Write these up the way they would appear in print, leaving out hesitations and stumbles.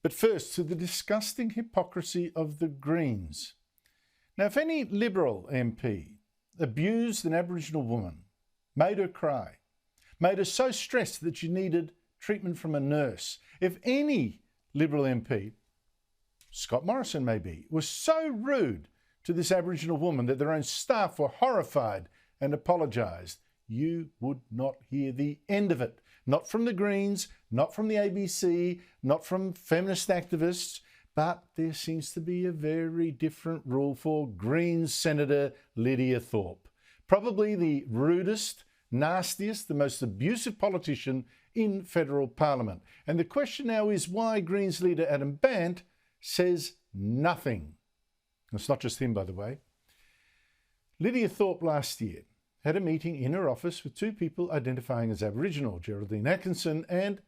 But first, to the disgusting hypocrisy of the Greens. Now, if any Liberal MP abused an Aboriginal woman, made her cry, made her so stressed that she needed treatment from a nurse, if any Liberal MP, Scott Morrison maybe, was so rude to this Aboriginal woman that their own staff were horrified and apologised, you would not hear the end of it. Not from the Greens, not from the ABC, not from feminist activists, but there seems to be a very different rule for Greens Senator Lydia Thorpe. Probably the rudest, nastiest, the most abusive politician in federal parliament. And the question now is why Greens leader Adam Bandt says nothing. It's not just him, by the way. Lydia Thorpe last year had a meeting in her office with two people identifying as Aboriginal, Geraldine Atkinson and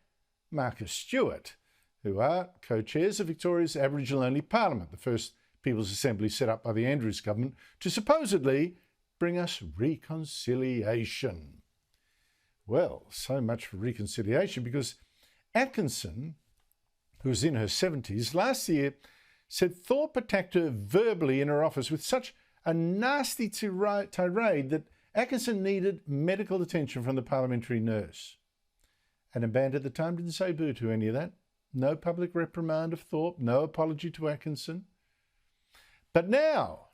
Marcus Stewart, who are co-chairs of Victoria's Aboriginal-only Parliament, the first People's Assembly set up by the Andrews government to supposedly bring us reconciliation. Well, so much for reconciliation, because Atkinson, who's in her 70s, last year said Thorpe attacked her verbally in her office with such a nasty tirade that Atkinson needed medical attention from the parliamentary nurse. Adam Bandt at the time didn't say boo to any of that. No public reprimand of Thorpe, no apology to Atkinson. But now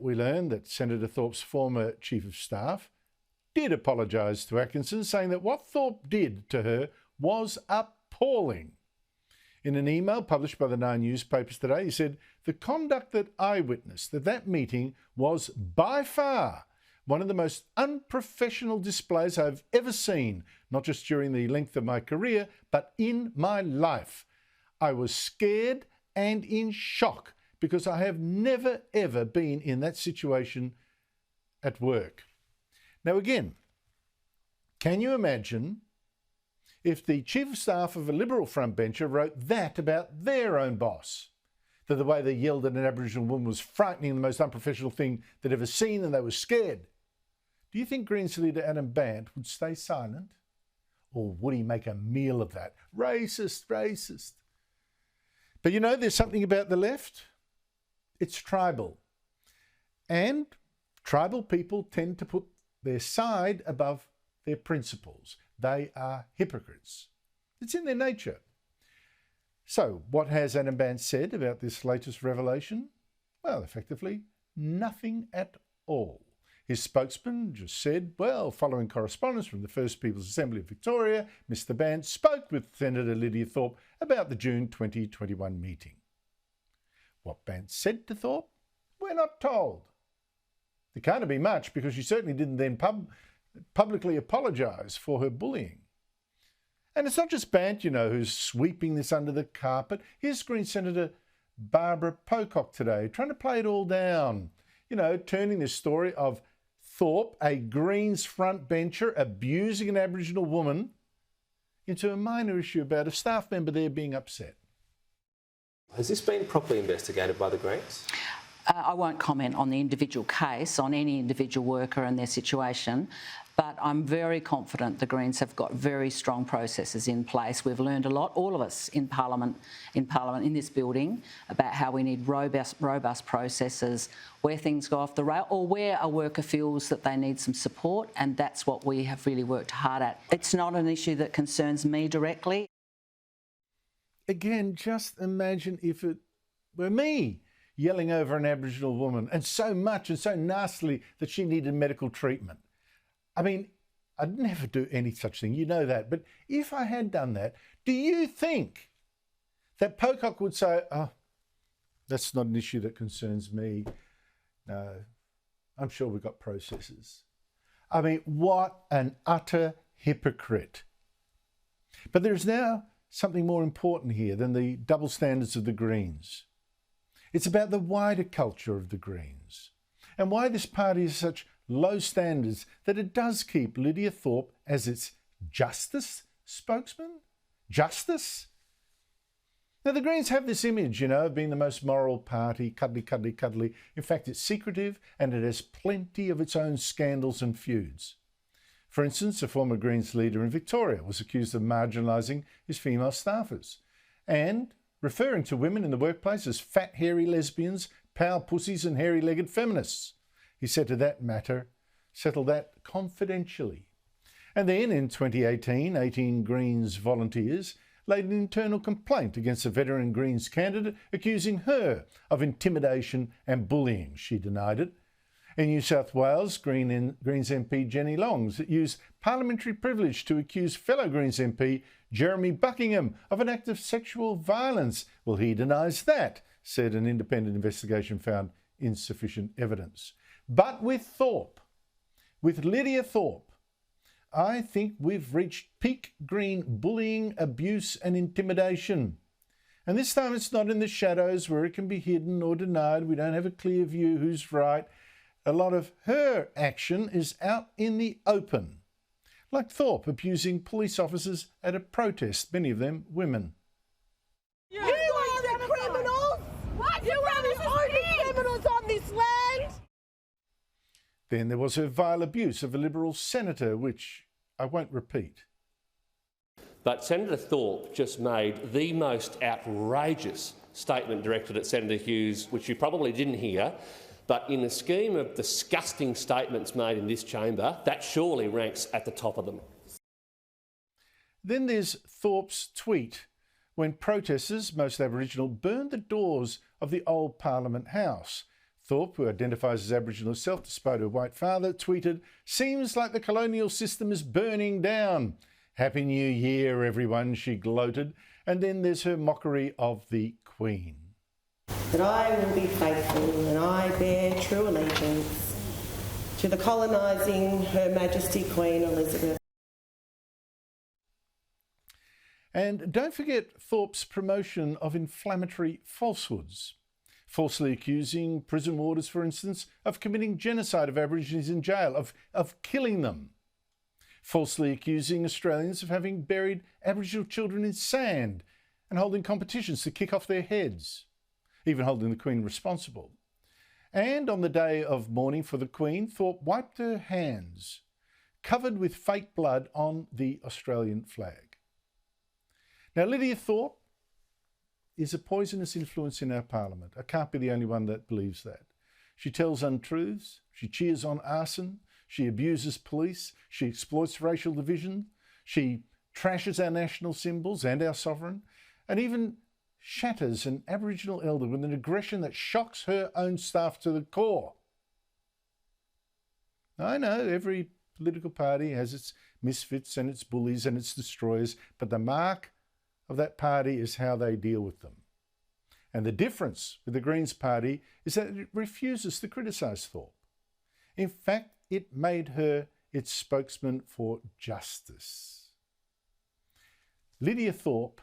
we learn that Senator Thorpe's former Chief of Staff did apologise to Atkinson, saying that what Thorpe did to her was appalling. In an email published by the Nine newspapers today, he said, the conduct that I witnessed at that meeting was by far one of the most unprofessional displays I've ever seen, not just during the length of my career, but in my life. I was scared and in shock because I have never, ever been in that situation at work. Now again, can you imagine if the Chief of Staff of a Liberal frontbencher wrote that about their own boss? That the way they yelled at an Aboriginal woman was frightening, the most unprofessional thing they'd ever seen, and they were scared. Do you think Greens leader Adam Bandt would stay silent? Or would he make a meal of that? Racist, racist. But you know, there's something about the left. It's tribal. And tribal people tend to put their side above their principles. They are hypocrites. It's in their nature. So, what has Adam Bandt said about this latest revelation? Well, effectively, nothing at all. His spokesman just said, well, following correspondence from the First People's Assembly of Victoria, Mr. Bandt spoke with Senator Lydia Thorpe about the June 2021 meeting. What Bandt said to Thorpe? We're not told. There can't be much, because she certainly didn't then publicly apologise for her bullying. And it's not just Bandt, you know, who's sweeping this under the carpet. Here's Greens Senator Barbara Pocock today, trying to play it all down. You know, turning this story of Thorpe, a Greens frontbencher, abusing an Aboriginal woman, into a minor issue about a staff member there being upset. Has this been properly investigated by the Greens? I won't comment on the individual case, on any individual worker and their situation, but I'm very confident the Greens have got very strong processes in place. We've learned a lot, all of us in Parliament, in this building, about how we need robust processes where things go off the rail or where a worker feels that they need some support, and that's what we have really worked hard at. It's not an issue that concerns me directly. Again, just imagine if it were me yelling over an Aboriginal woman, and so much and so nastily that she needed medical treatment. I mean, I'd never do any such thing, you know that. But if I had done that, do you think that Pocock would say, oh, that's not an issue that concerns me? No, I'm sure we've got processes. I mean, what an utter hypocrite. But there is now something more important here than the double standards of the Greens. It's about the wider culture of the Greens and why this party has such low standards that it does keep Lydia Thorpe as its justice spokesman. Justice? Now, the Greens have this image, you know, of being the most moral party, cuddly, cuddly, cuddly. In fact, it's secretive and it has plenty of its own scandals and feuds. For instance, a former Greens leader in Victoria was accused of marginalising his female staffers and referring to women in the workplace as fat, hairy lesbians, power pussies and hairy-legged feminists. He said to that matter, settle that confidentially. And then in 2018, 18 Greens volunteers laid an internal complaint against a veteran Greens candidate, accusing her of intimidation and bullying. She denied it. In New South Wales, Greens MP Jenny Longs used parliamentary privilege to accuse fellow Greens MP Jeremy Buckingham of an act of sexual violence. Well, he denies that, said an independent investigation found insufficient evidence. But with Thorpe, with Lydia Thorpe, I think we've reached peak Green bullying, abuse and intimidation. And this time it's not in the shadows where it can be hidden or denied. We don't have a clear view who's right. A lot of her action is out in the open, like Thorpe abusing police officers at a protest, many of them women. You are the criminals! You are the only criminals on this land! Then there was her vile abuse of a Liberal senator, which I won't repeat. But Senator Thorpe just made the most outrageous statement directed at Senator Hughes, which you probably didn't hear. But in the scheme of disgusting statements made in this chamber, that surely ranks at the top of them. Then there's Thorpe's tweet when protesters, most Aboriginal, burned the doors of the old Parliament House. Thorpe, who identifies as Aboriginal herself despite her white father, tweeted, "Seems like the colonial system is burning down. Happy New Year, everyone," she gloated. And then there's her mockery of the Queen. That I will be faithful and I bear true allegiance to the colonising Her Majesty Queen Elizabeth. And don't forget Thorpe's promotion of inflammatory falsehoods, falsely accusing prison warders, for instance, of committing genocide of Aborigines in jail, of killing them, falsely accusing Australians of having buried Aboriginal children in sand and holding competitions to kick off their heads, even holding the Queen responsible. And on the day of mourning for the Queen, Thorpe wiped her hands, covered with fake blood on the Australian flag. Now, Lydia Thorpe is a poisonous influence in our Parliament. I can't be the only one that believes that. She tells untruths, she cheers on arson, she abuses police, she exploits racial division, she trashes our national symbols and our sovereign, and even shatters an Aboriginal elder with an aggression that shocks her own staff to the core. I know every political party has its misfits and its bullies and its destroyers, but the mark of that party is how they deal with them. And the difference with the Greens party is that it refuses to criticise Thorpe. In fact, it made her its spokesman for justice. Lydia Thorpe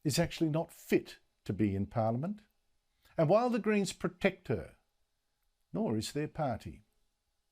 is actually not fit to be in Parliament. And while the Greens protect her, nor is their party.